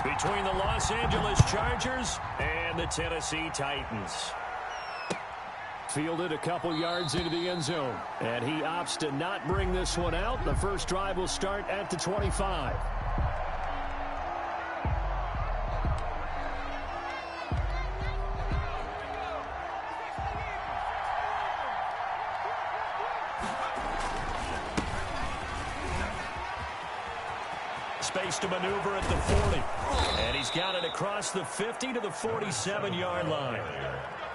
between the Los Angeles Chargers and the Tennessee Titans. Fielded a couple yards into the end zone, and he opts to not bring this one out. The first drive will start at the 25. Space to maneuver at the 40. And he's got it across the 50 to the 47-yard line.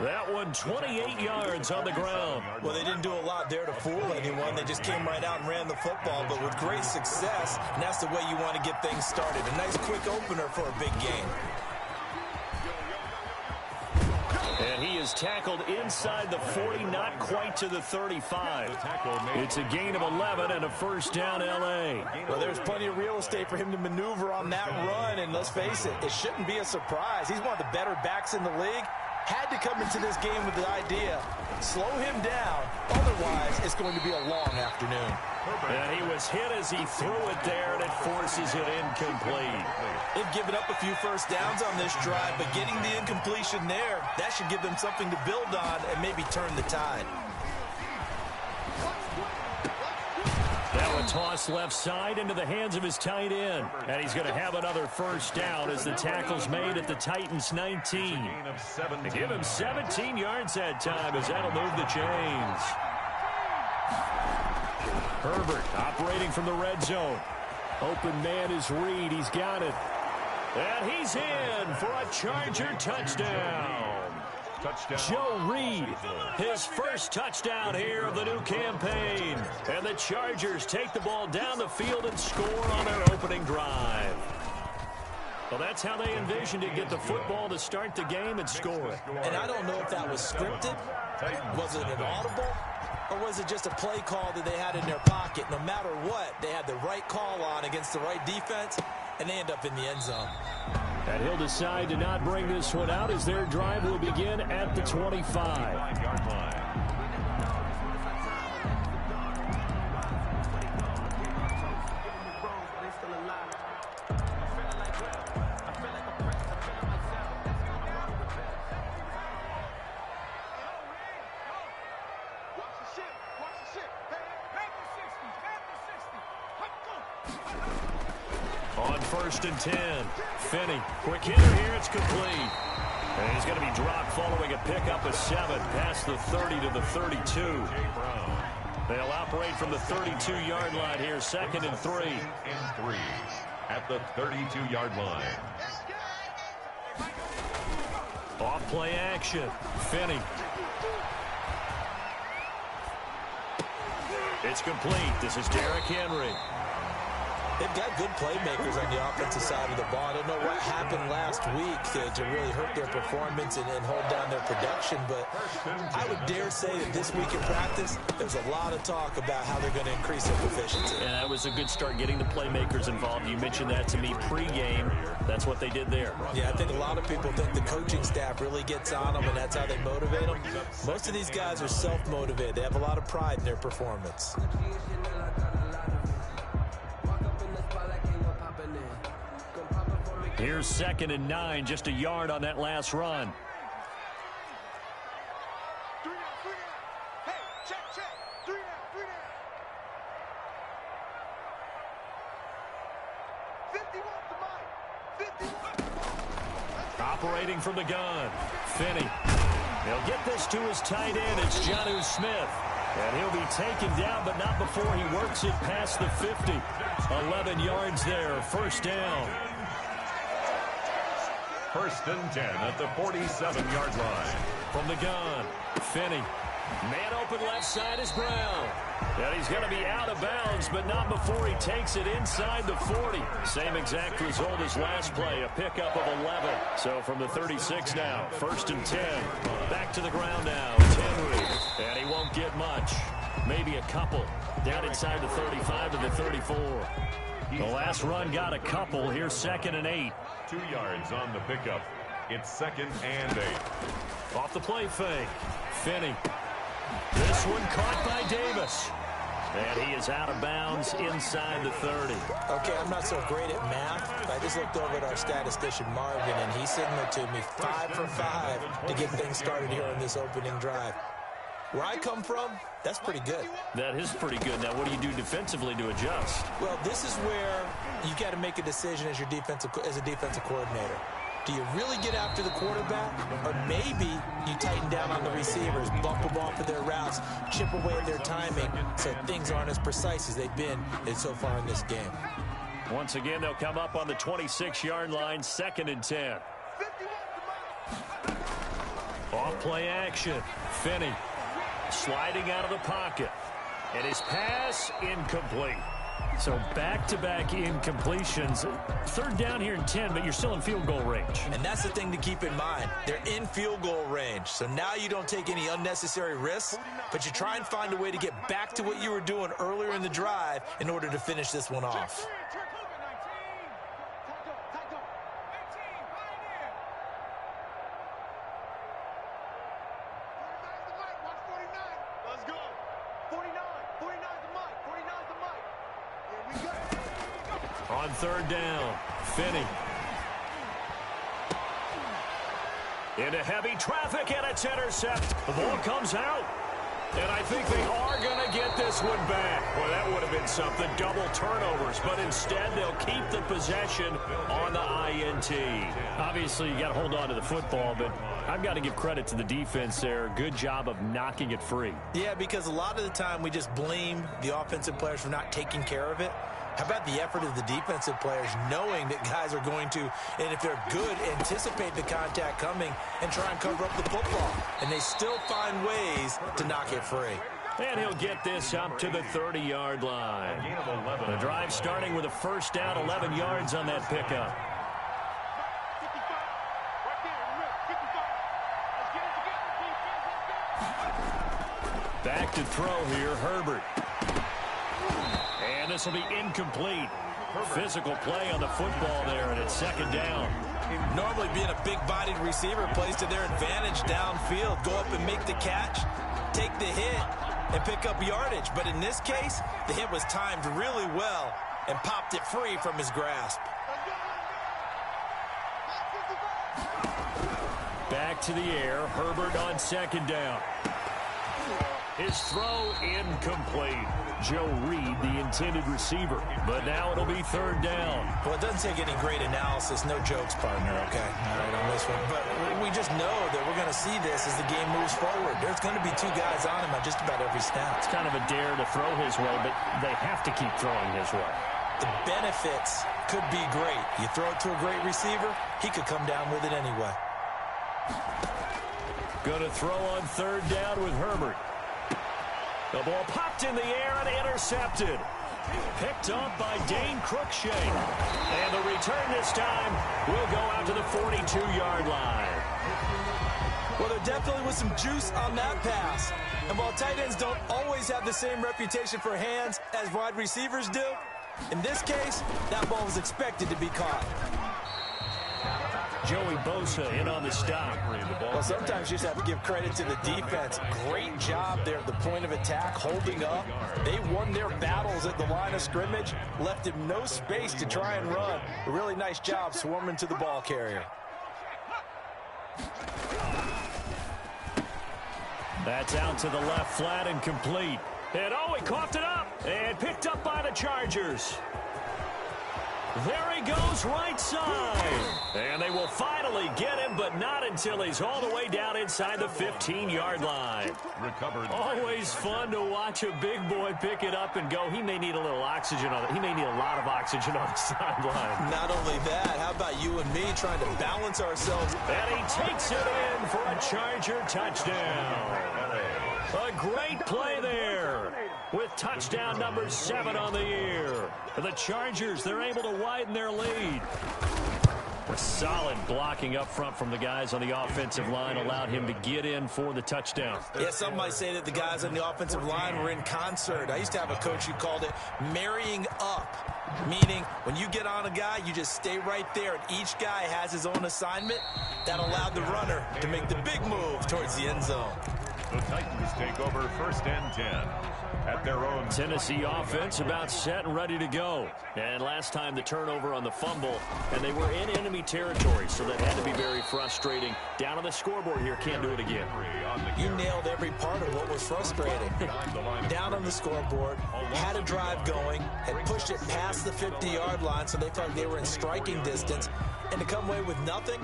That one 28 yards on the ground. Well, they didn't do a lot there to fool anyone. They just came right out and ran the football, but with great success, and that's the way you want to get things started. A nice quick opener for a big game. And he is tackled inside the 40, not quite to the 35. It's a gain of 11 and a first down, L.A. Well, there's plenty of real estate for him to maneuver on that run, and let's face it, it shouldn't be a surprise. He's one of the better backs in the league. Had to come into this game with the idea, slow him down, otherwise it's going to be a long afternoon. And he was hit as he threw it there, and it forces it incomplete. They've given up a few first downs on this drive, but getting the incompletion there, that should give them something to build on and maybe turn the tide. That one tossed left side into the hands of his tight end. And he's going to have another first down as the tackle's made at the Titans' 19. They give him 17 yards that time as that'll move the chains. Herbert operating from the red zone. Open man is Reed. He's got it. And he's in for a Charger touchdown. Joe Reed, his first touchdown here of the new campaign. And the Chargers take the ball down the field and score on their opening drive. Well, that's how they envisioned it, get the football to start the game and score it. And I don't know if that was scripted, was it an audible, or was it just a play call that they had in their pocket? No matter what, they had the right call on against the right defense, and they end up in the end zone. And he'll decide to not bring this one out as their drive will begin at the 25-yard line. On 1st and 10, Finney, quick hitter here, it's complete. And he's going to be dropped following a pickup of 7 past the 30 to the 32. They'll operate from the 32-yard line here, 2nd and 3. At the 32-yard line. Off play action, Finney. It's complete. This is Derrick Henry. They've got good playmakers on the offensive side of the ball. I don't know what happened last week to really hurt their performance and hold down their production, but I would dare say that this week in practice, there's a lot of talk about how they're going to increase their proficiency. And that was a good start, getting the playmakers involved. You mentioned that to me pregame. That's what they did there. Yeah, I think a lot of people think the coaching staff really gets on them, and that's how they motivate them. Most of these guys are self-motivated. They have a lot of pride in their performance. Here's 2nd and 9, just a yard on that last run. Operating from the gun, Finney. He'll get this to his tight end. It's Jonnu Smith. And he'll be taken down, but not before he works it past the 50. 11 yards there, first down. 1st and 10 at the 47-yard line. From the gun, Finney. Man open left side is Brown. And he's going to be out of bounds, but not before he takes it inside the 40. Same exact result as last play, a pickup of 11. So from the 36 now, 1st and 10. Back to the ground now, it's Henry. And he won't get much. Maybe a couple. Down inside the 35 to the 34. The last run got a couple. Here's 2nd and 8. 2 yards on the pickup. It's 2nd and 8. Off the play fake. Finney. This one caught by Davis. And he is out of bounds inside the 30. Okay, I'm not so great at math, but I just looked over at our statistician, Marvin, and he signaled to me 5 for 5 to get things started here on this opening drive. Where I come from, that's pretty good. That is pretty good. Now, what do you do defensively to adjust? Well, this is where you got to make a decision as a defensive coordinator. Do you really get after the quarterback? Or maybe you tighten down on the receivers, bump them off of their routes, chip away at their timing so things aren't as precise as they've been so far in this game. Once again, they'll come up on the 26-yard line, 2nd and 10. Off play action. Finney sliding out of the pocket. And his pass incomplete. So back-to-back incompletions. 3rd down here in 10, but you're still in field goal range. And that's the thing to keep in mind. They're in field goal range. So now you don't take any unnecessary risks, but you try and find a way to get back to what you were doing earlier in the drive in order to finish this one off. On 3rd down, Finney. Into heavy traffic, and it's intercepted. The ball comes out. And I think they are going to get this one back. Well, that would have been something. Double turnovers. But instead, they'll keep the possession on the INT. Obviously, you got to hold on to the football, but I've got to give credit to the defense there. Good job of knocking it free. Yeah, because a lot of the time we just blame the offensive players for not taking care of it. How about the effort of the defensive players knowing that guys are going to, and if they're good, anticipate the contact coming and try and cover up the football. And they still find ways to knock it free. And he'll get this up to the 30-yard line. The drive starting with a 1st down, 11 yards on that pickup. Back to throw here, Herbert. And this will be incomplete. Physical play on the football there, and it's 2nd down. Normally being a big-bodied receiver plays to their advantage downfield. Go up and make the catch, take the hit, and pick up yardage. But in this case, the hit was timed really well and popped it free from his grasp. Back to the air. Herbert on 2nd down. His throw incomplete. Joe Reed, the intended receiver. But now it'll be 3rd down. Well, it doesn't take any great analysis. No jokes, partner, okay? All right, on this one. But we just know that we're going to see this as the game moves forward. There's going to be 2 guys on him on just about every snap. It's kind of a dare to throw his way, but they have to keep throwing his way. The benefits could be great. You throw it to a great receiver, he could come down with it anyway. Going to throw on 3rd down with Herbert. The ball popped in the air and intercepted. Picked up by Dane Cruikshank. And the return this time will go out to the 42-yard line. Well, there definitely was some juice on that pass. And while tight ends don't always have the same reputation for hands as wide receivers do, in this case, that ball was expected to be caught. Joey Bosa in on the stop. Well, sometimes you just have to give credit to the defense. Great job there at the point of attack, holding up. They won their battles at the line of scrimmage, left him no space to try and run. A really nice job swarming to the ball carrier. That's out to the left flat and complete. And oh, he coughed it up and picked up by the Chargers. There he goes, right side. And they will finally get him, but not until he's all the way down inside the 15-yard line. Recovered. Always fun to watch a big boy pick it up and go. He may need a little oxygen on it. He may need a lot of oxygen on the sideline. Not only that, how about you and me trying to balance ourselves? And he takes it in for a Charger touchdown. A great play there with touchdown number 7 on the year. The Chargers, they're able to widen their lead. A solid blocking up front from the guys on the offensive line allowed him to get in for the touchdown. Yeah, some might say that the guys on the offensive line were in concert. I used to have a coach who called it marrying up, meaning when you get on a guy, you just stay right there, and each guy has his own assignment. That allowed the runner to make the big move towards the end zone. The Titans take over 1st and 10 at their own. Tennessee offense about set and ready to go. And last time the turnover on the fumble, and they were in enemy territory, so that had to be very frustrating. Down on the scoreboard here, can't do it again. You nailed every part of what was frustrating. Down on the scoreboard, had a drive going, had pushed it past the 50-yard line, so they felt they were in striking distance, and to come away with nothing,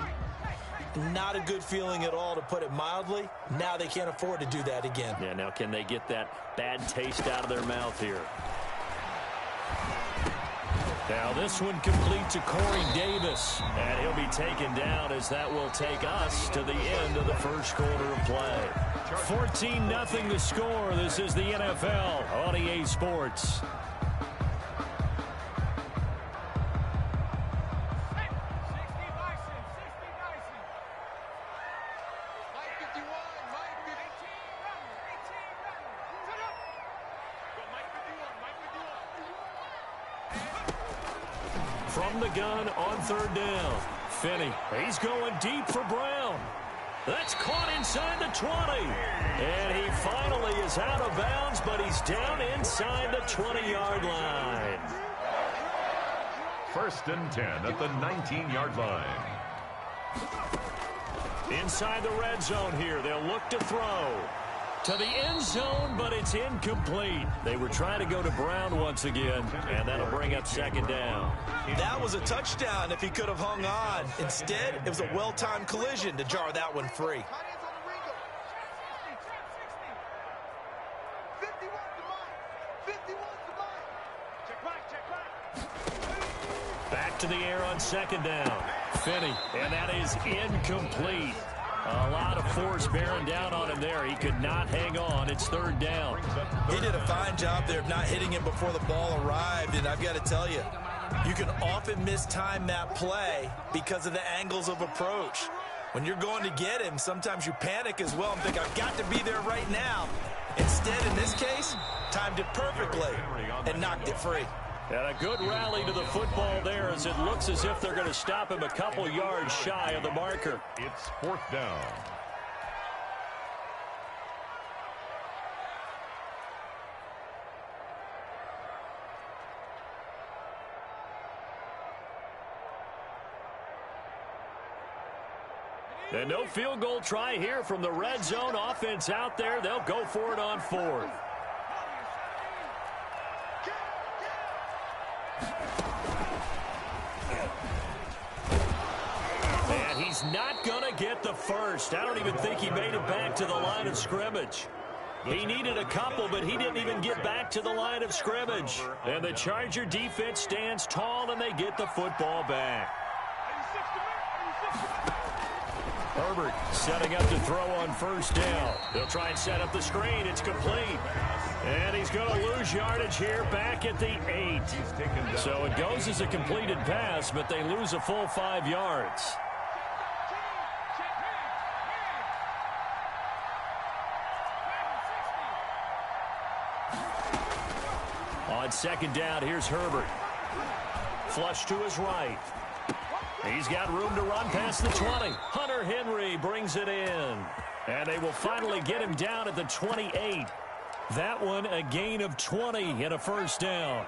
not a good feeling at all, to put it mildly. Now they can't afford to do that again. Yeah, now can they get that bad taste out of their mouth here? Now this one complete to Corey Davis, and he'll be taken down as that will take us to the end of the first quarter of play. 14-0 the score. This is the NFL on EA Sports. From the gun on 3rd down. Finney, he's going deep for Brown. That's caught inside the 20. And he finally is out of bounds, but he's down inside the 20-yard line. 1st and 10 at the 19-yard line. Inside the red zone here. They'll look to throw to the end zone, but it's incomplete. They were trying to go to Brown once again, and that'll bring up 2nd down. That was a touchdown if he could have hung on. Instead, it was a well-timed collision to jar that one free. Back to the air on 2nd down. Finney, and that is incomplete. A lot of force bearing down on him there. He could not hang on. It's 3rd down. He did a fine job there of not hitting him before the ball arrived, and I've got to tell you, you can often mistime that play because of the angles of approach. When you're going to get him, sometimes you panic as well and think, I've got to be there right now. Instead, in this case, timed it perfectly and knocked it free. And a good rally to the football there, as it looks as if they're going to stop him a couple yards shy of the marker. It's 4th down. And no field goal try here from the red zone. Offense out there. They'll go for it on 4th. And he's not going to get the first. I don't even think he made it back to the line of scrimmage. He needed a couple, but he didn't even get back to the line of scrimmage. And the Charger defense stands tall, and they get the football back. Herbert setting up to throw on 1st down. They'll try and set up the screen. It's complete. And he's going to lose yardage here back at the 8. So it goes as a completed pass, but they lose a full 5 yards. On 2nd down, here's Herbert. Flush to his right. He's got room to run past the 20. Hunter Henry brings it in. And they will finally get him down at the 28. That one a gain of 20 and a 1st down.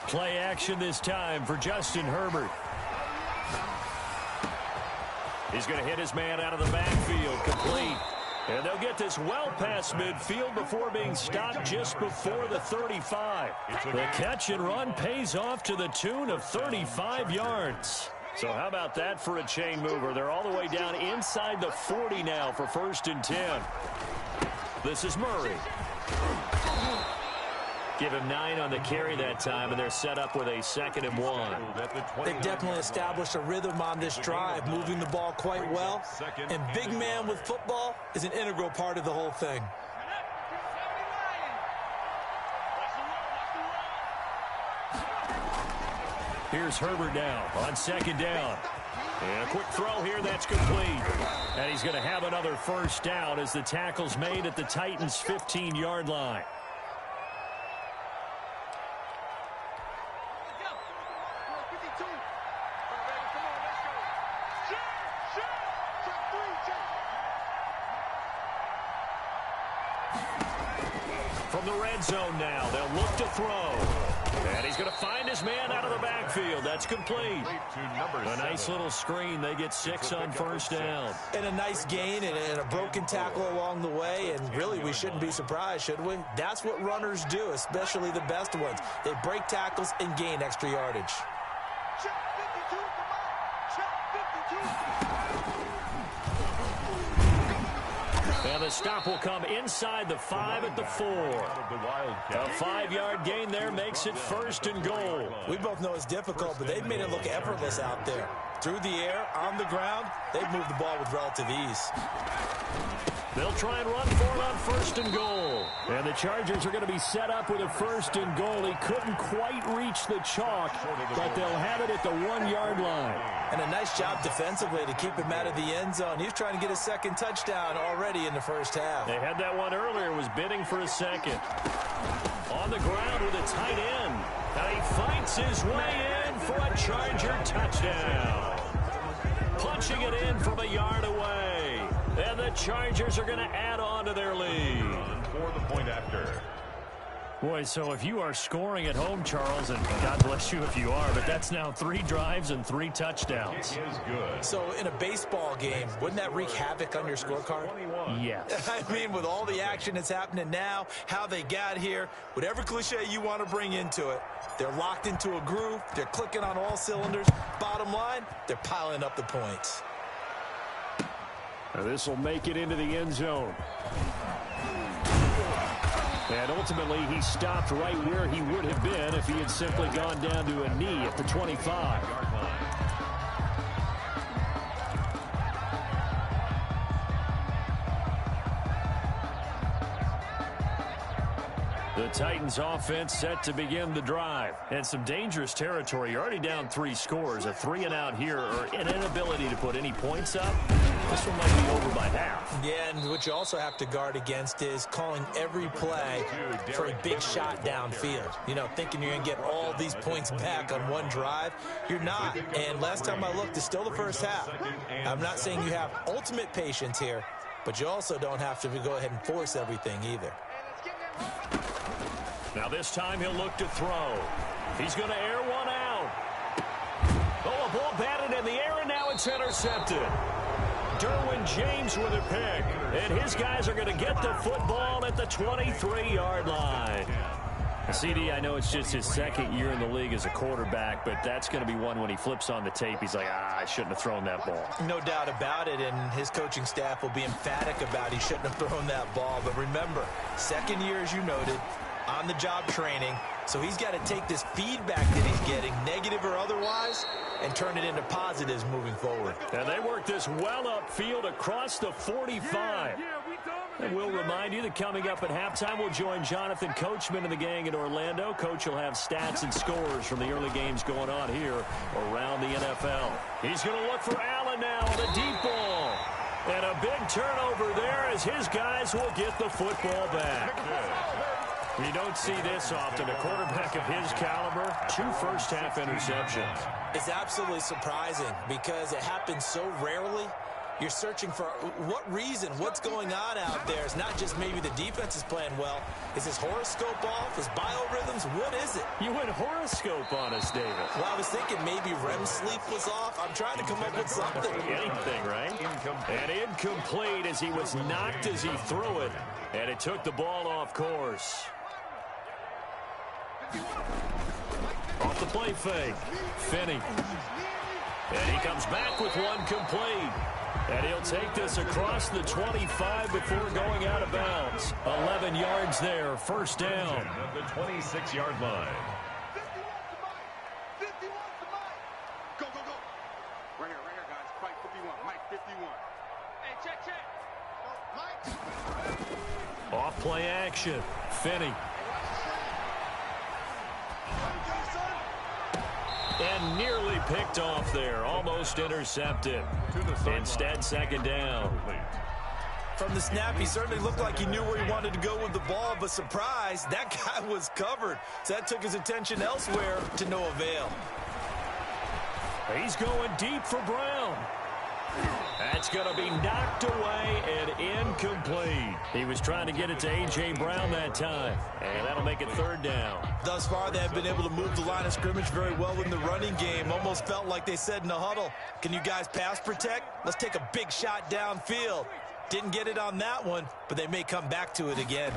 Play action this time for Justin Herbert. He's going to hit his man out of the backfield. Complete. And they'll get this well past midfield before being stopped just before the 35. The catch and run pays off to the tune of 35 yards. So how about that for a chain mover? They're all the way down inside the 40 now for 1st and 10. This is Murray. Give him 9 on the carry that time, and they're set up with a 2nd and 1. They've definitely established a rhythm on this drive, moving the ball quite well. And big man with football is an integral part of the whole thing. Here's Herbert now on 2nd down. And a quick throw here, that's complete. And he's going to have another 1st down as the tackle's made at the Titans' 15-yard line. From the red zone now, they'll look to throw. And he's going to find his man out of the backfield. That's complete. A nice little screen. They get 6 on first down. And a nice gain and a broken tackle along the way. And really, we shouldn't be surprised, should we? That's what runners do, especially the best ones. They break tackles and gain extra yardage. And the stop will come inside the 5 at the 4. A 5-yard gain there makes it 1st and goal. We both know it's difficult, but they've made it look effortless out there. Through the air, on the ground, they've moved the ball with relative ease. They'll try and run for it on 1st and goal. And the Chargers are going to be set up with a 1st and goal. He couldn't quite reach the chalk, but they'll have it at the 1-yard line. And a nice job defensively to keep him out of the end zone. He's trying to get a second touchdown already in the first half. They had that one earlier, was bidding for a second. On the ground with a tight end. And he fights his way in for a Charger touchdown. Punching it in from a yard away. And the Chargers are going to add on to their lead. For the point after. Boy, so if you are scoring at home, Charles, and God bless you if you are, but that's now 3 drives and 3 touchdowns. It is good. So in a baseball game, wouldn't that wreak havoc on your scorecard? Yes. I mean, with all the action that's happening now, how they got here, whatever cliche you want to bring into it, they're locked into a groove, they're clicking on all cylinders. Bottom line, they're piling up the points. Now this will make it into the end zone. And ultimately, he stopped right where he would have been if he had simply gone down to a knee at the 25. The Titans offense set to begin the drive. And some dangerous territory. You're already down 3 scores. A 3-and-out here, or an inability to put any points up. This one might be over by half. Yeah, and what you also have to guard against is calling every play for a big shot downfield. You know, thinking you're going to get all these points back on one drive. You're not. And last time I looked, it's still the first half. I'm not saying you have ultimate patience here, but you also don't have to go ahead and force everything either. Now this time he'll look to throw. He's going to air one out. Oh, a ball batted in the air, and now it's intercepted. Derwin James with a pick. And his guys are going to get the football at the 23-yard line. CD, I know it's just his 2nd year in the league as a quarterback, but that's going to be one when he flips on the tape. He's like, I shouldn't have thrown that ball. No doubt about it, and his coaching staff will be emphatic about he shouldn't have thrown that ball. But remember, 2nd year, as you noted, on-the-job training, so he's got to take this feedback that he's getting, negative or otherwise, and turn it into positives moving forward. And they work this well upfield across the 45. And we'll remind you that coming up at halftime, we'll join Jonathan Coachman and the gang in Orlando. Coach will have stats and scores from the early games going on here around the NFL. He's going to look for Allen now on the deep ball. And a big turnover there as his guys will get the football back. You don't see this often. A quarterback of his caliber, 2 first-half interceptions. It's absolutely surprising because it happens so rarely. You're searching for what reason, what's going on out there. It's not just maybe the defense is playing well. Is his horoscope off? His biorhythms? What is it? You went horoscope on us, David. Well, I was thinking maybe REM sleep was off. I'm trying to come up with something. Anything, right? And incomplete as he was knocked as he threw it. And it took the ball off course. Off the play fake. Finney. And he comes back with one complete. And he'll take this across the 25 before going out of bounds. 11 yards there, first down. At the 26-yard line. 51 to Mike. Go, go, go. Right here, guys. Fight 51. Mike, 51. Hey, check. Go, Mike. Off play action. Finney. And nearly picked off there. Almost intercepted. Instead, second down. From the snap, he certainly looked like he knew where he wanted to go with the ball, but surprise, that guy was covered. So that took his attention elsewhere to no avail. He's going deep for Brown. That's going to be knocked away and incomplete. He was trying to get it to A.J. Brown that time, and that'll make it third down. Thus far, they have been able to move the line of scrimmage very well in the running game. Almost felt like they said in the huddle, can you guys pass protect? Let's take a big shot downfield. Didn't get it on that one, but they may come back to it again.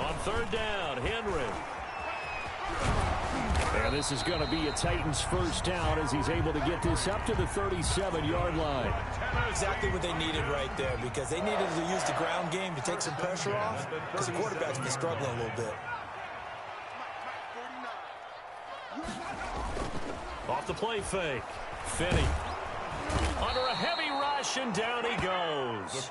On third down, Henry. And this is going to be a Titans first down as he's able to get this up to the 37-yard line. Exactly what they needed right there, because they needed to use the ground game to take some pressure off, because the quarterback's been struggling a little bit. Off the play fake. Finney. Under a heavy rush, and down he goes.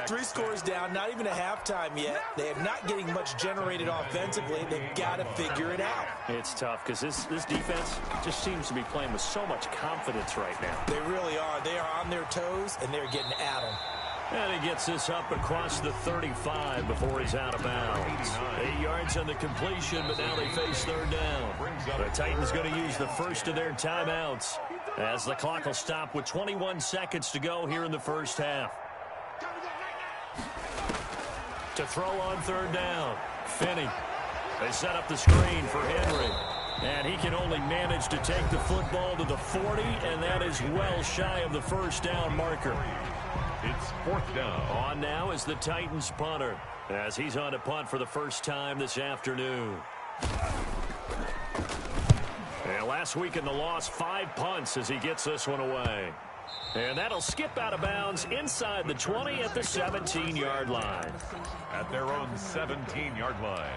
3 scores down, not even a halftime yet. They are not getting much generated offensively. They've got to figure it out. It's tough because this defense just seems to be playing with so much confidence right now. They really are. They are on their toes, and they're getting at them. And he gets this up across the 35 before he's out of bounds. 8 yards on the completion, but now they face third down. The Titans going to use the first of their timeouts as the clock will stop with 21 seconds to go here in the first half. To throw on third down, Finney. They set up the screen for Henry. And he can only manage to take the football to the 40, and that is well shy of the first down marker. It's fourth down. On now is the Titans punter as he's on to punt for the first time this afternoon. And last week in the loss, 5 punts as he gets this one away. And that'll skip out of bounds inside the 20 at the 17-yard line. At their own 17-yard line.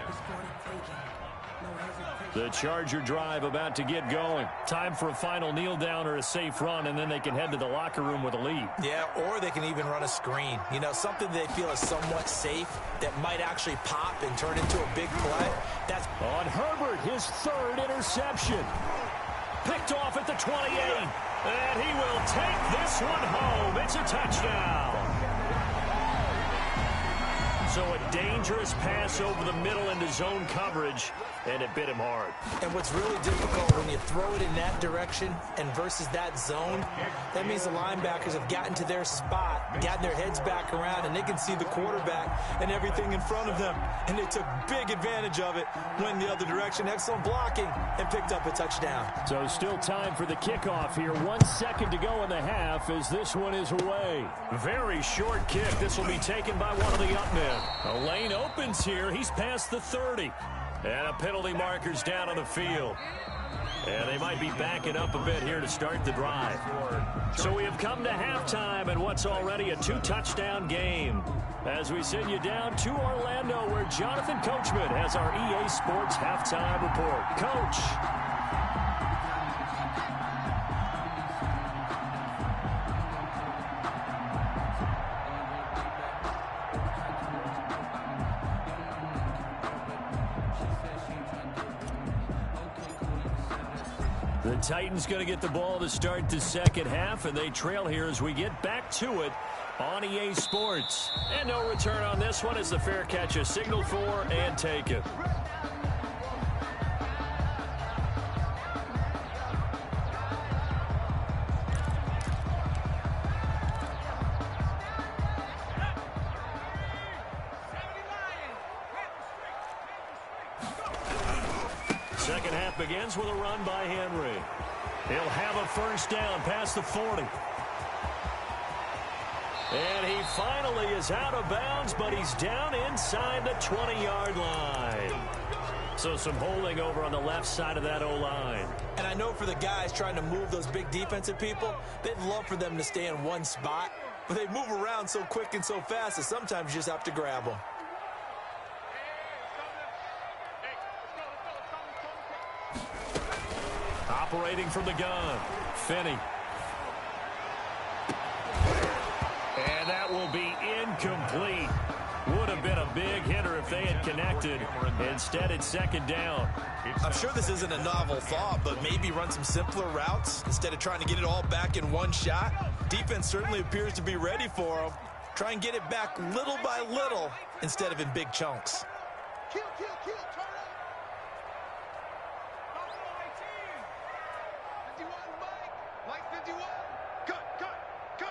The Charger drive about to get going. Time for a final kneel down or a safe run, and then they can head to the locker room with a lead. Yeah, or they can even run a screen. You know, something they feel is somewhat safe that might actually pop and turn into a big play. That's on Herbert, his 3rd interception. Picked off at the 28, and he will take this one home. It's a touchdown. So a dangerous pass over the middle into zone coverage, and it bit him hard. And what's really difficult when you throw it in that direction and versus that zone, that means the linebackers have gotten to their spot, gotten their heads back around, and they can see the quarterback and everything in front of them. And they took big advantage of it, went the other direction, excellent blocking, and picked up a touchdown. So still time for the kickoff here. 1 second to go in the half as this one is away. Very short kick. This will be taken by one of the up men. A lane opens here. He's past the 30. And a penalty marker's down on the field. And they might be backing up a bit here to start the drive. So we have come to halftime in what's already a 2-touchdown game. As we send you down to Orlando, where Jonathan Coachman has our EA Sports halftime report. Coach. The Titans going to get the ball to start the second half, and they trail here as we get back to it on EA Sports. And no return on this one as the fair catch is signaled for and taken. Second half begins with a run by Henry. He'll have a first down past the 40. And he finally is out of bounds, but he's down inside the 20-yard line. So some holding over on the left side of that O-line. And I know for the guys trying to move those big defensive people, they'd love for them to stay in one spot, but they move around so quick and so fast that sometimes you just have to grab them. Operating from the gun, Finney. And that will be incomplete. Would have been a big hitter if they had connected. Instead, it's second down. I'm sure this isn't a novel thought, but maybe run some simpler routes instead of trying to get it all back in one shot. Defense certainly appears to be ready for them. Try and get it back little by little instead of in big chunks. Kill, kill, kill, turn it. 51, Mike. Mike 51. Cut, cut, cut.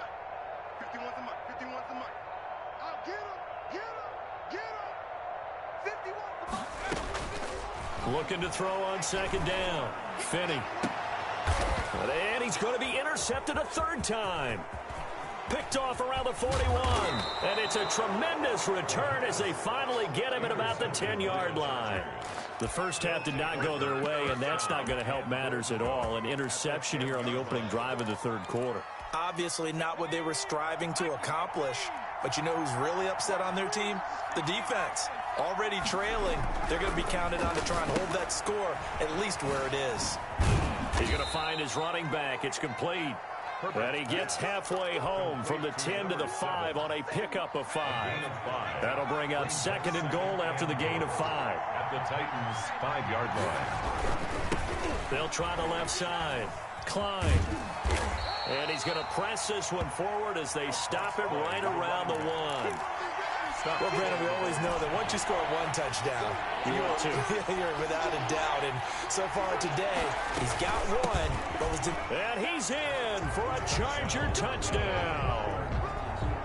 Looking to throw on second down. Finney. And he's going to be intercepted a third time. Picked off around the 41. And it's a tremendous return as they finally get him at about the 10-yard line. The first half did not go their way, and that's not going to help matters at all. An interception here on the opening drive of the third quarter. Obviously not what they were striving to accomplish. But you know who's really upset on their team? The defense. Already trailing. They're going to be counted on to try and hold that score at least where it is. He's going to find his running back. It's complete. And he gets halfway home from the 10 to the 5 on a pickup of 5. That'll bring up second and goal after the gain of 5. At the Titans' 5-yard line. They'll try the left side. Klein. And he's going to press this one forward as they stop it right around the 1. Well, Brandon, we always know that once you score one touchdown, you're without a doubt. And so far today, he's got one. And he's in for a Charger touchdown.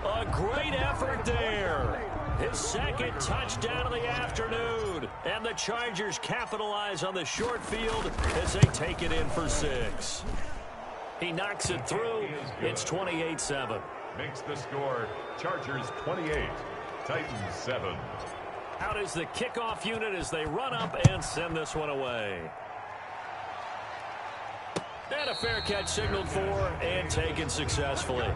A great effort there. His second touchdown of the afternoon. And the Chargers capitalize on the short field as they take it in for 6. He knocks it through. It's 28-7. Makes the score Chargers 28. Titans 7. Out is the kickoff unit as they run up and send this one away. And a fair catch signaled for and taken successfully.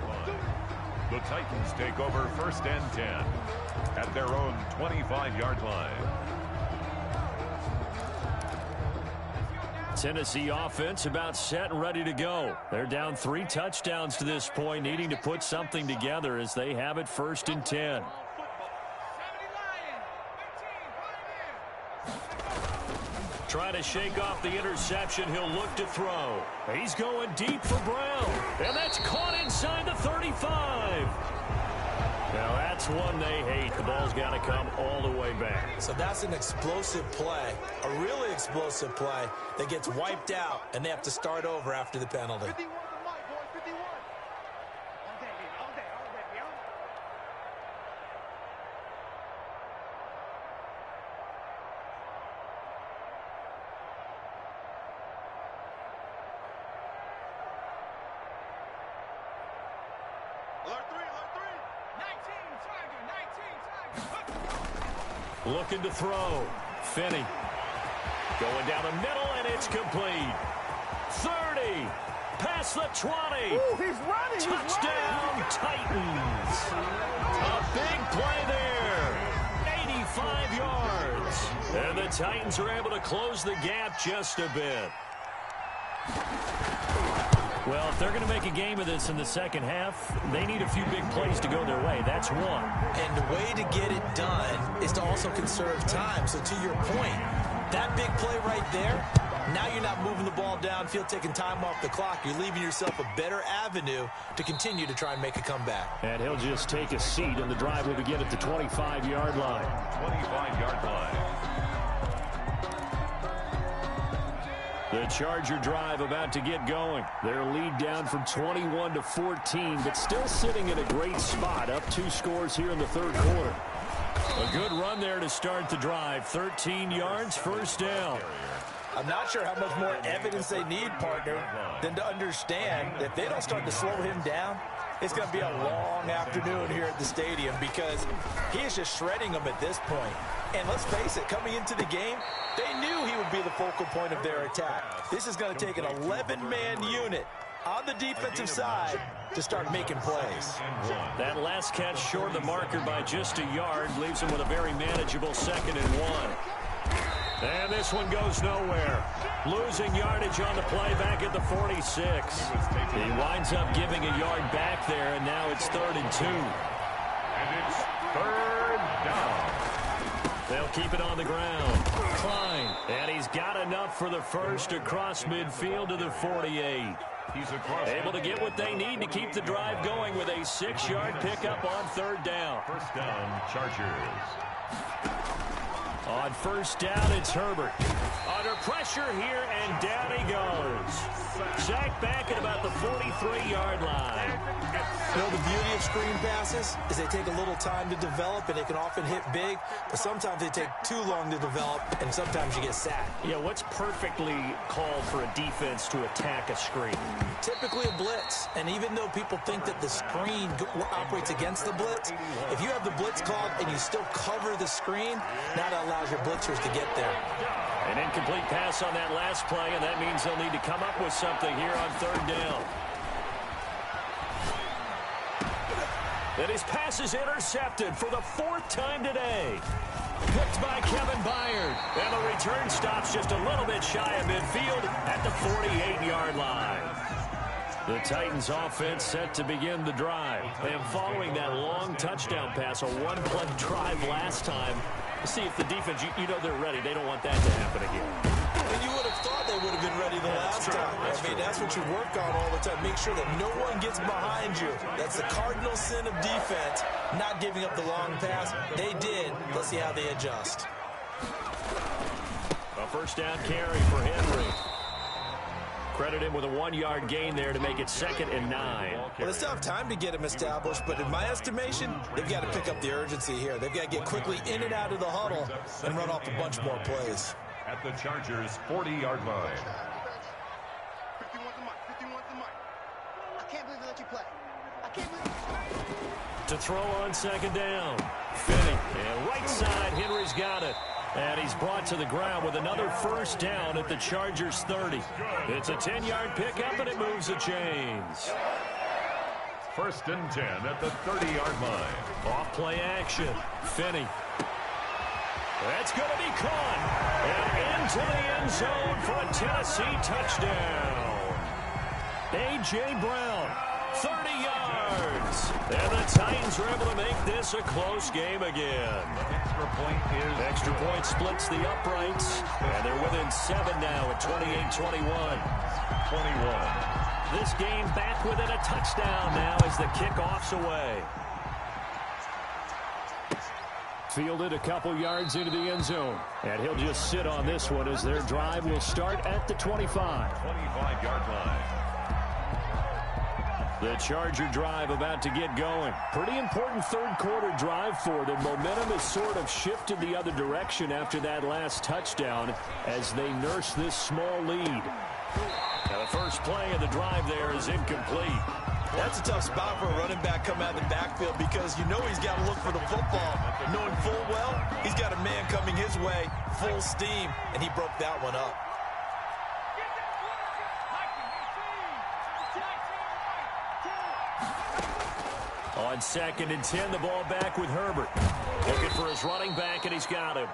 The Titans take over 1st and 10 at their own 25-yard line. Tennessee offense about set and ready to go. They're down 3 touchdowns to this point, needing to put something together as they have it 1st and 10. Trying to shake off the interception. He'll look to throw. He's going deep for Brown. And that's caught inside the 35. Now that's one they hate. The ball's got to come all the way back. So that's an explosive play, a really explosive play that gets wiped out, and they have to start over after the penalty. 51 to Mike, boys, 51. All day, yo. Alert 3. 19, Tiger. Looking to throw. Finney. Going down the middle, and it's complete. 30. Past the 20. Ooh, he's running. Touchdown, Titans. A big play there. 85 yards. And the Titans are able to close the gap just a bit. Well, if they're going to make a game of this in the second half, they need a few big plays to go their way. That's one. And the way to get it done is to also conserve time. So to your point, that big play right there, now you're not moving the ball downfield, taking time off the clock. You're leaving yourself a better avenue to continue to try and make a comeback. And he'll just take a seat, and the drive will begin at the 25-yard line. 25-yard line. The Charger drive about to get going. Their lead down from 21 to 14, but still sitting in a great spot, up 2 scores here in the third quarter. A good run there to start the drive. 13 yards, first down. I'm not sure how much more evidence they need, partner, than to understand that if they don't start to slow him down, it's going to be a long afternoon here at the stadium because he is just shredding them at this point. And let's face it, coming into the game, they knew he would be the focal point of their attack. This is going to take an 11-man unit on the defensive side to start making plays. That last catch short of the marker by just a yard leaves him with a very manageable 2nd and 1. And this one goes nowhere. Losing yardage on the play back at the 46. He winds up giving a yard back there, and now it's 3rd and 2. And it's 3rd down. They'll keep it on the ground. Klein. And he's got enough for the first across midfield to the 48. He's across. Able to get what they need to keep the drive going with a 6-yard pickup on 3rd down. First down, Chargers. On 1st down, it's Herbert. Under pressure here, and down he goes. Sacked back at about the 43-yard line. You know, the beauty of screen passes is they take a little time to develop, and they can often hit big, but sometimes they take too long to develop, and sometimes you get sacked. Yeah, what's perfectly called for a defense to attack a screen? Typically a blitz, and even though people think that the screen operates against the blitz, if you have the blitz called and you still cover the screen, that allows your blitzers to get there. An incomplete pass on that last play, and that means they'll need to come up with something here on third down. And his pass is intercepted for the fourth time today. Picked by Kevin Byard. And the return stops just a little bit shy of midfield at the 48-yard line. The Titans offense set to begin the drive. And following that long touchdown pass, a one-play drive last time, see if the defense, you know they're ready. They don't want that to happen again. And you would have thought they would have been ready the last time. I mean, that's what you work on all the time. Make sure that no one gets behind you. That's the cardinal sin of defense, not giving up the long pass. They did. Let's see how they adjust. A first down carry for Henry. Credit him with a 1-yard gain there to make it 2nd and 9. Well, they still have time to get him established, but in my estimation, they've got to pick up the urgency here. They've got to get quickly in and out of the huddle and run off a bunch more plays. At the Chargers' 40-yard line. 51's the mic. 51's the mic. I can't believe they let you play. I can't believe To throw on 2nd down. Finney. And right side, Henry's got it. And he's brought to the ground with another first down at the Chargers' 30. It's a 10-yard pickup, and it moves the chains. 1st and 10 at the 30-yard line. Off-play action. Finney. That's going to be caught. And into the end zone for a Tennessee touchdown. A.J. Brown, 30 yards. And the Titans are able to make this a close game again. Extra point splits the uprights. And they're within 7 now at 28-21. 21. This game back within a touchdown now as the kickoff's away. Fielded a couple yards into the end zone. And he'll just sit on this one as their drive will start at the 25. 25-yard line. The Charger drive about to get going. Pretty important third quarter drive for them. Momentum has sort of shifted the other direction after that last touchdown as they nurse this small lead. Now the first play of the drive there is incomplete. That's a tough spot for a running back coming out of the backfield because you know he's got to look for the football. Knowing full well, he's got a man coming his way, full steam, and he broke that one up. On 2nd and 10, the ball back with Herbert. Looking for his running back, and he's got him.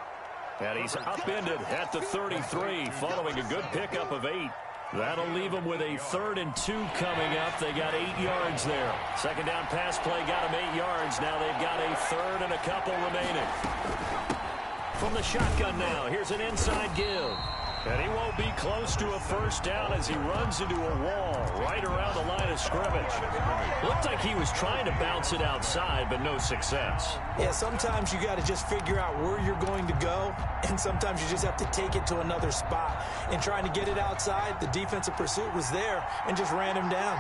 And he's upended at the 33 following a good pickup of 8. That'll leave them with a 3rd and 2 coming up. They got 8 yards there. Second down pass play got them 8 yards. Now they've got a 3rd and a couple remaining. From the shotgun now, here's an inside give. And he won't be close to a first down as he runs into a wall right around the line of scrimmage. Looked like he was trying to bounce it outside, but no success. Yeah, sometimes you got to just figure out where you're going to go, and sometimes you just have to take it to another spot. And trying to get it outside, the defensive pursuit was there and just ran him down.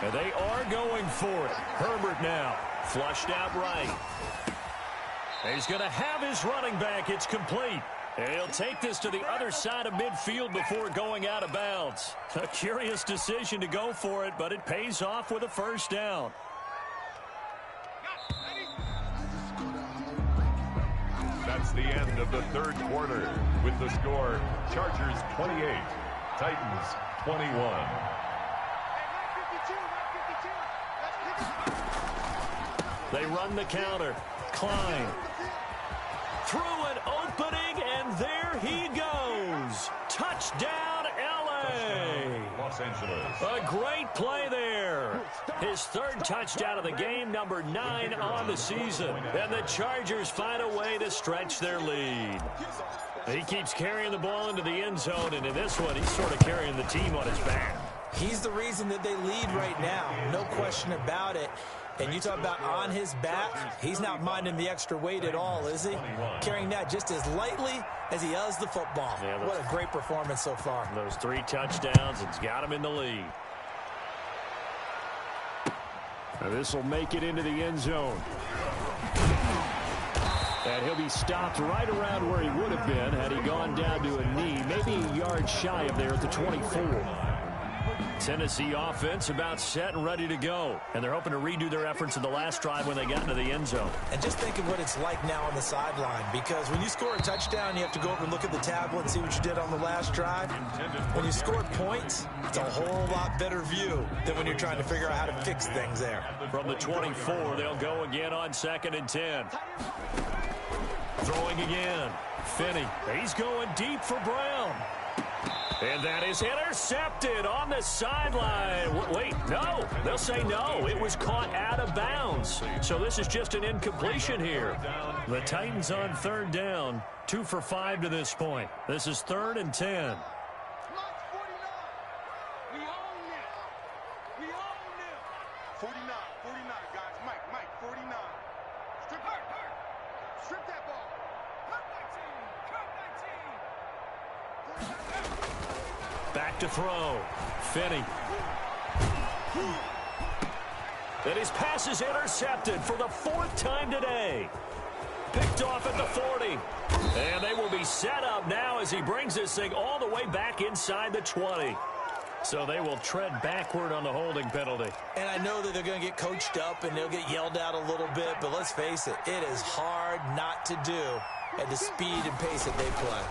And they are going for it. Herbert now, flushed out right. He's going to have his running back. It's complete. And he'll take this to the other side of midfield before going out of bounds. A curious decision to go for it, but it pays off with a first down. That's the end of the third quarter with the score Chargers 28, Titans 21. They run the counter. Klein through an opening, and there he goes. Touchdown, L.A. Los Angeles. A great play there. His 3rd touchdown of the game, number 9 on the season. And the Chargers find a way to stretch their lead. He keeps carrying the ball into the end zone, and in this one, he's sort of carrying the team on his back. He's the reason that they lead right now, no question about it. And you talk about on his back, he's not minding the extra weight at all, is he? Carrying that just as lightly as he does the football. Yeah, what a great performance so far. Those 3 touchdowns, it's got him in the lead. This will make it into the end zone. And he'll be stopped right around where he would have been had he gone down to a knee, maybe a yard shy of there at the 24. Tennessee offense about set and ready to go. And they're hoping to redo their efforts in the last drive when they got into the end zone. And just think of what it's like now on the sideline, because when you score a touchdown, you have to go over and look at the tablet and see what you did on the last drive. When you scored points, it's a whole lot better view than when you're trying to figure out how to fix things there. From the 24, they'll go again on 2nd and 10. Throwing again. Finney. He's going deep for Brown. And that is intercepted on the sideline. Wait, no. They'll say no. It was caught out of bounds. So this is just an incompletion here. The Titans on 3rd down. 2 for 5 to this point. This is 3rd and 10. Back to throw. Finney. And his pass is intercepted for the 4th time today. Picked off at the 40. And they will be set up now as he brings this thing all the way back inside the 20. So they will tread backward on the holding penalty. And I know that they're going to get coached up and they'll get yelled at a little bit, but let's face it, it is hard not to do at the speed and pace that they play.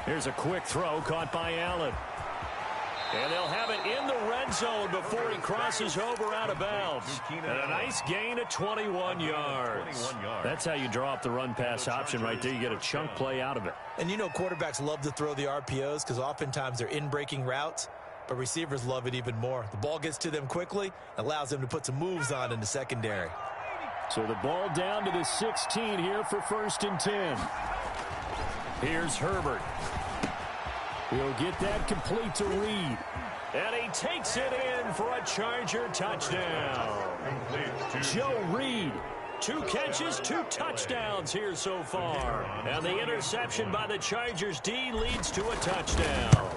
Here's a quick throw caught by Allen. And they'll have it in the red zone before he crosses over out of bounds. And a nice gain of 21 yards. That's how you draw up the run-pass option right there. You get a chunk play out of it. And you know quarterbacks love to throw the RPOs because oftentimes they're in-breaking routes, but receivers love it even more. The ball gets to them quickly, allows them to put some moves on in the secondary. So the ball down to the 16 here for 1st and 10. Here's Herbert. He'll get that complete to Reed. And he takes it in for a Charger touchdown. Joe Reed. 2 catches, 2 touchdowns here so far. And the interception by the Chargers D leads to a touchdown.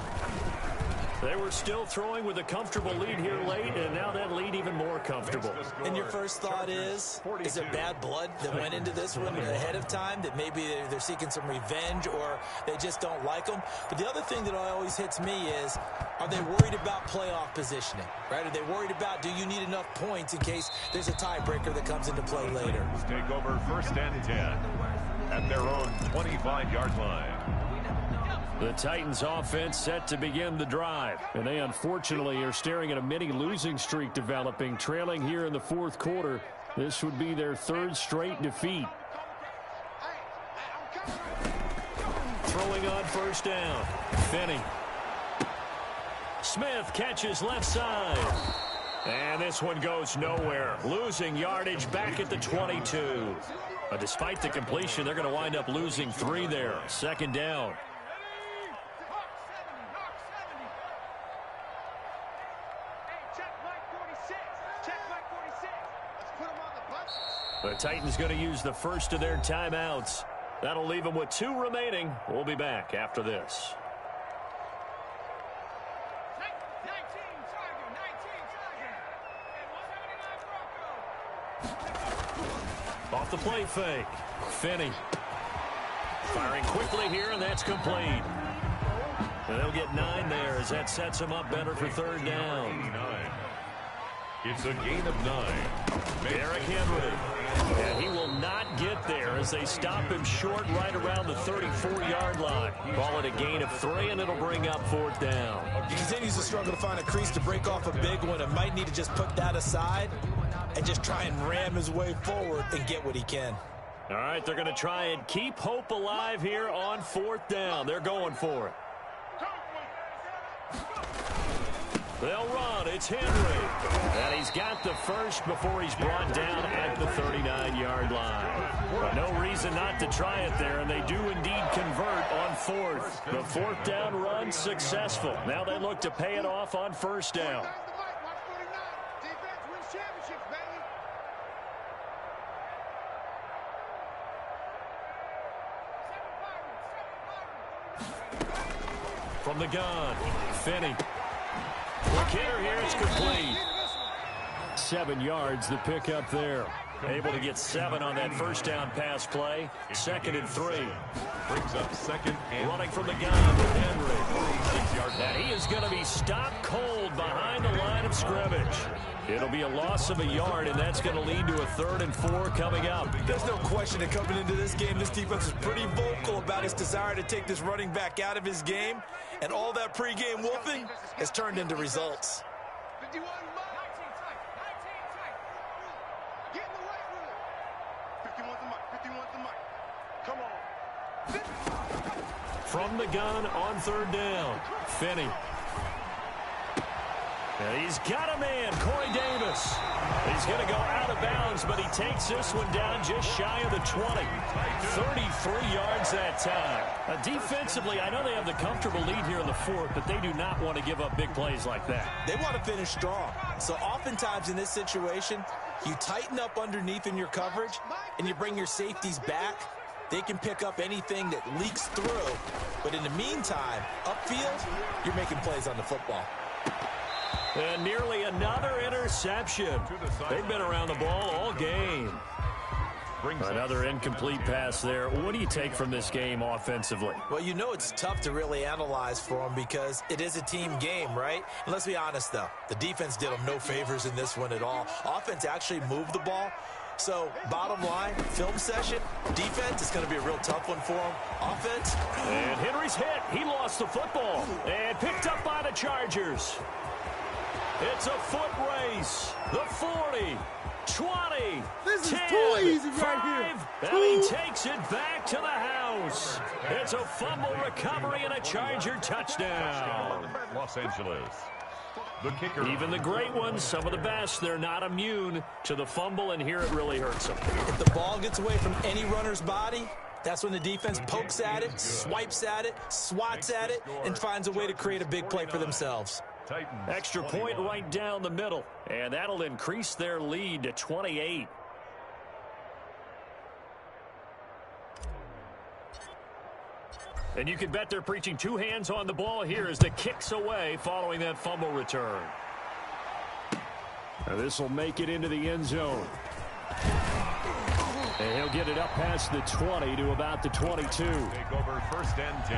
They were still throwing with a comfortable lead here late, and now that lead even more comfortable. And your first thought is it bad blood that went into this one ahead of time, that maybe they're seeking some revenge or they just don't like them? But the other thing that always hits me is, are they worried about playoff positioning, right? Are they worried about, do you need enough points in case there's a tiebreaker that comes into play later? Take over 1st and 10 at their own 25-yard line. The Titans offense set to begin the drive. And they unfortunately are staring at a mini losing streak developing, trailing here in the 4th quarter. This would be their 3rd straight defeat. Throwing on 1st down. Finney. Smith catches left side. And this one goes nowhere. Losing yardage back at the 22. But despite the completion, they're going to wind up losing 3 there. 2nd down. The Titans going to use the first of their timeouts. That'll leave them with 2 remaining. We'll be back after this. Off the play fake. Finney. Firing quickly here, and that's complete. And they'll get 9 there as that sets them up better for 3rd down. It's a gain of 9. Derrick Henry. And he will not get there as they stop him short right around the 34-yard line. Call it a gain of 3, and it'll bring up 4th down. He continues to struggle to find a crease to break off a big one, and might need to just put that aside and just try and ram his way forward and get what he can. All right, they're going to try and keep hope alive here on 4th down. They're going for it. They'll run. It's Henry. And he's got the first before he's brought down at the 39-yard line. But no reason not to try it there, and they do indeed convert on 4th. The 4th down run successful. Now they look to pay it off on 1st down. From the gun, Finney. Quick hitter here, it's complete. 7 yards, the pickup there. Able to get 7 on that first down pass play. 2nd and 3. Brings up 2nd and running from the gun with Henry. And he is going to be stopped cold behind the line of scrimmage. It'll be a loss of a yard, and that's going to lead to a 3rd and 4 coming up. There's no question that coming into this game, this defense is pretty vocal about its desire to take this running back out of his game. And all that pregame wolfing has turned into results. 51 Get in the right room. 51's the mic. 51's the mic. Come on. From the gun on 3rd down, Finney. And he's got a man, Corey Davis. He's going to go out of bounds, but he takes this one down just shy of the 20. 33 yards that time. Defensively, I know they have the comfortable lead here in the 4th, but they do not want to give up big plays like that. They want to finish strong. So oftentimes in this situation, you tighten up underneath in your coverage, and you bring your safeties back. They can pick up anything that leaks through. But in the meantime, upfield, you're making plays on the football. And nearly another interception. They've been around the ball all game. Another incomplete pass there. What do you take from this game offensively? Well, you know it's tough to really analyze for them because it is a team game, right? And let's be honest, though. The defense did them no favors in this one at all. Offense actually moved the ball. So, bottom line, film session, defense is going to be a real tough one for them. Offense. And Henry's hit. He lost the football. And picked up by the Chargers. It's a foot race. The 40, 20, this 10, is too easy 5, right here. and he takes it back to the house. It's a fumble recovery and a Charger touchdown. Los Angeles. The kicker. Even the great ones, some of the best, they're not immune to the fumble, and here it really hurts them. If the ball gets away from any runner's body, that's when the defense pokes at it, swipes at it, swats at it, and finds a way to create a big play for themselves. Titans, Extra point right down the middle, and that'll increase their lead to 28. And you can bet they're preaching 2 hands on the ball here as the kick's away following that fumble return. Now this will make it into the end zone. And he'll get it up past the 20 to about the 22. Take over 1st and 10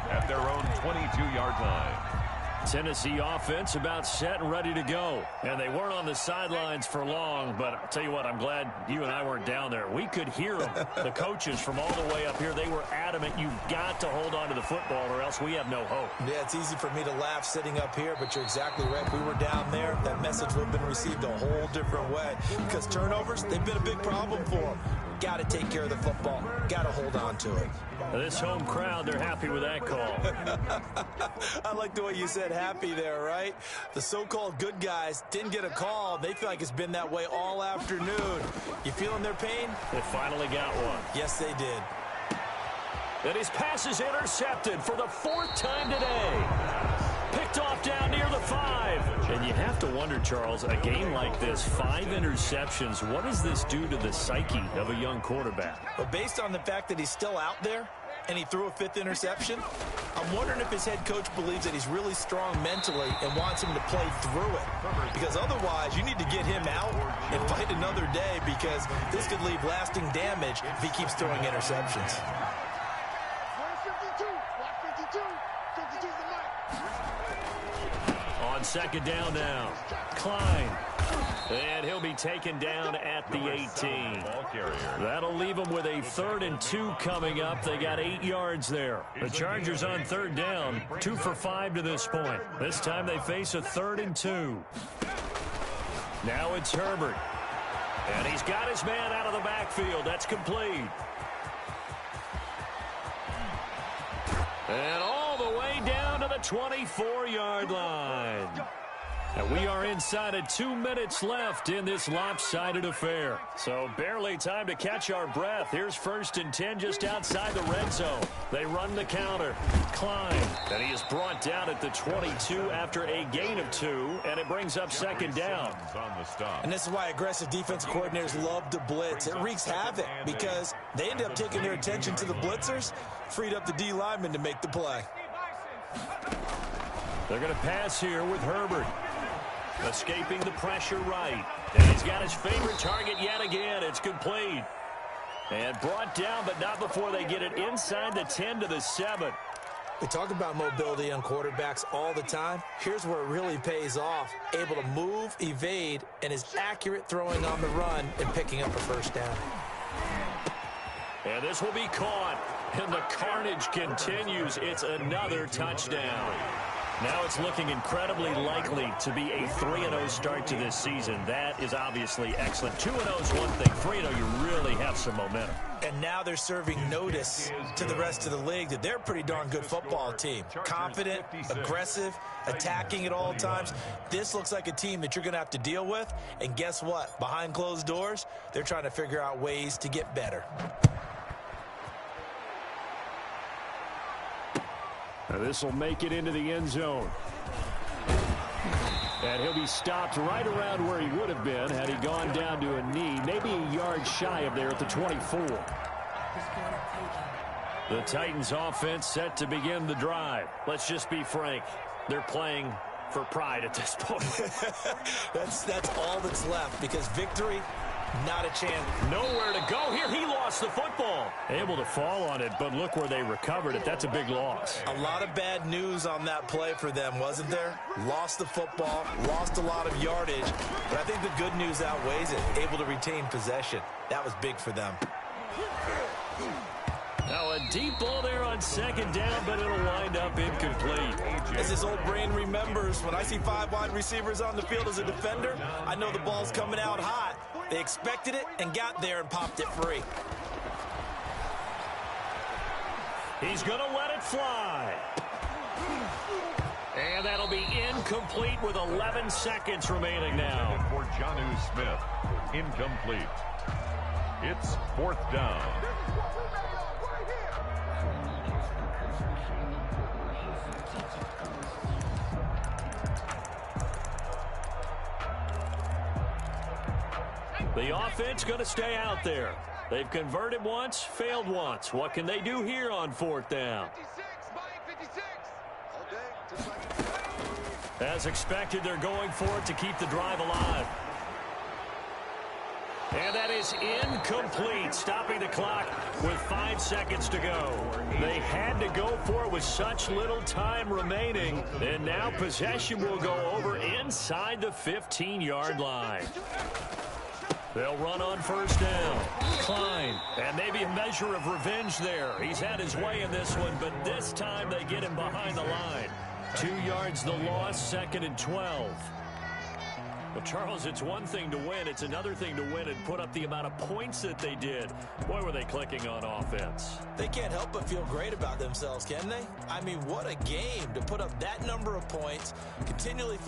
at their own 22-yard line. Tennessee offense about set and ready to go. And they weren't on the sidelines for long, but I'll tell you what, I'm glad you and I weren't down there. We could hear them, the coaches from all the way up here. They were adamant, you've got to hold on to the football or else we have no hope. Yeah, it's easy for me to laugh sitting up here, but you're exactly right. If we were down there, that message would have been received a whole different way. Because turnovers, they've been a big problem for them. Got to take care of the football. Got to hold on to it. This home crowd, they're happy with that call. I like the way you said happy there, right? The so-called good guys didn't get a call. They feel like it's been that way all afternoon. You feeling their pain? They finally got one. Yes, they did. And his pass is intercepted for the 4th time today. Picked off down near the 5. And you have to wonder, Charles, a game like this, 5 interceptions, what does this do to the psyche of a young quarterback? But based on the fact that he's still out there and he threw a 5th interception, I'm wondering if his head coach believes that he's really strong mentally and wants him to play through it. Because otherwise, you need to get him out and fight another day because this could leave lasting damage if he keeps throwing interceptions. 52. Watch 52. 52's the mic. On 2nd down now, Klein. And he'll be taken down at the 18. That'll leave them with a 3rd and 2 coming up. They got 8 yards there. The Chargers on 3rd down, 2 for 5 to this point. This time they face a 3rd and 2. Now it's Herbert. And he's got his man out of the backfield. That's complete. And all the way down to the 24-yard line. And we are inside of 2 minutes left in this lopsided affair. So barely time to catch our breath. Here's 1st and 10 just outside the red zone. They run the counter. Klein. And he is brought down at the 22 after a gain of 2. And it brings up 2nd down. And this is why aggressive defensive coordinators love to blitz. It wreaks havoc because they end up taking their attention to the blitzers, freed up the D lineman to make the play. They're going to pass here with Herbert. Escaping the pressure right. And he's got his favorite target yet again. It's complete. And brought down, but not before they get it inside the 10 to the 7. We talk about mobility on quarterbacks all the time. Here's where it really pays off. Able to move, evade, and is accurate throwing on the run and picking up a first down. And this will be caught. And the carnage continues. It's another touchdown. Now it's looking incredibly likely to be a 3-0 start to this season. That is obviously excellent. 2-0 is one thing. 3-0, you really have some momentum. And now they're serving notice to the rest of the league that they're a pretty darn good football team. Confident, aggressive, attacking at all times. This looks like a team that you're going to have to deal with. And guess what? Behind closed doors, they're trying to figure out ways to get better. Now this will make it into the end zone. And he'll be stopped right around where he would have been had he gone down to a knee, maybe a yard shy of there at the 24. The Titans offense set to begin the drive. Let's just be frank. They're playing for pride at this point. That's all that's left, because victory, not a chance. Nowhere to go here. He lost the football. Able to fall on it, but look where they recovered it. That's a big loss. A lot of bad news on that play for them, wasn't there? Lost the football, lost a lot of yardage, but I think the good news outweighs it. Able to retain possession. That was big for them. Now a deep ball there on second down, but it'll wind up incomplete. As his old brain remembers, when I see 5 wide receivers on the field as a defender, I know the ball's coming out hot. They expected it and got there and popped it free. He's going to let it fly. And that'll be incomplete with 11 seconds remaining now. For Jonnu Smith, incomplete. It's 4th down. The offense going to stay out there. They've converted once, failed once. What can they do here on 4th down? As expected, they're going for it to keep the drive alive. And that is incomplete, stopping the clock with 5 seconds to go. They had to go for it with such little time remaining. And now possession will go over inside the 15-yard line. They'll run on 1st down. Klein, and maybe a measure of revenge there. He's had his way in this one, but this time they get him behind the line. 2 yards the loss, 2nd and 12. Well, Charles, it's one thing to win. It's another thing to win and put up the amount of points that they did. Boy, were they clicking on offense. They can't help but feel great about themselves, can they? I mean, what a game to put up that number of points, continually feel